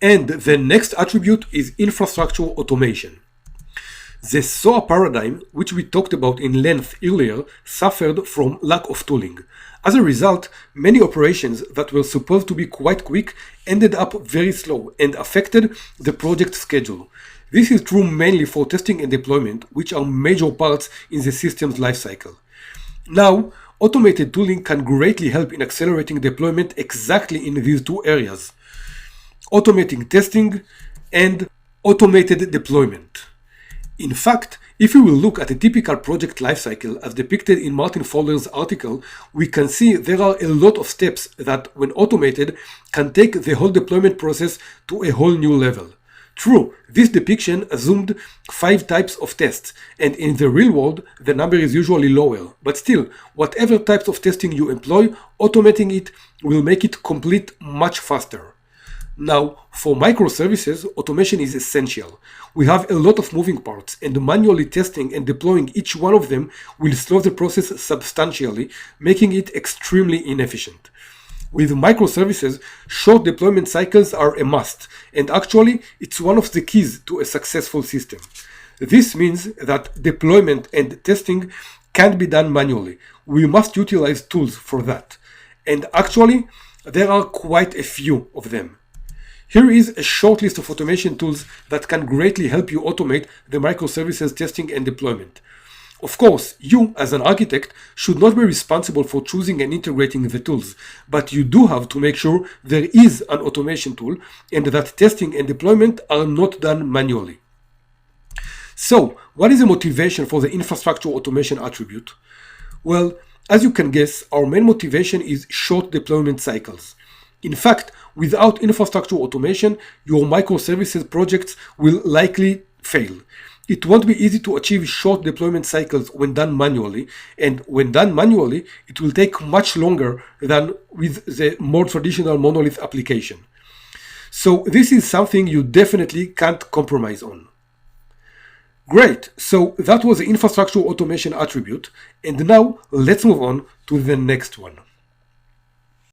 And the next attribute is infrastructure automation. The SOA paradigm, which we talked about in length earlier, suffered from lack of tooling. As a result, many operations that were supposed to be quite quick ended up very slow and affected the project schedule. This is true mainly for testing and deployment, which are major parts in the system's lifecycle. Now, automated tooling can greatly help in accelerating deployment exactly in these two areas: automating testing and automated deployment. In fact, if we will look at a typical project lifecycle as depicted in Martin Fowler's article, we can see there are a lot of steps that, when automated, can take the whole deployment process to a whole new level. True, this depiction assumed 5 types of tests, and in the real world, the number is usually lower. But still, whatever types of testing you employ, automating it will make it complete much faster. Now, for microservices, automation is essential. We have a lot of moving parts, and manually testing and deploying each one of them will slow the process substantially, making it extremely inefficient. With microservices, short deployment cycles are a must, and actually, it's one of the keys to a successful system. This means that deployment and testing can't be done manually. We must utilize tools for that. And actually, there are quite a few of them. Here is a short list of automation tools that can greatly help you automate the microservices testing and deployment. Of course, you, as an architect, should not be responsible for choosing and integrating the tools, but you do have to make sure there is an automation tool and that testing and deployment are not done manually. So, what is the motivation for the infrastructure automation attribute? Well, as you can guess, our main motivation is short deployment cycles. In fact, without infrastructure automation, your microservices projects will likely fail. It won't be easy to achieve short deployment cycles when done manually, and when done manually, it will take much longer than with the more traditional monolith application. So this is something you definitely can't compromise on. Great, so that was the infrastructure automation attribute, and now let's move on to the next one.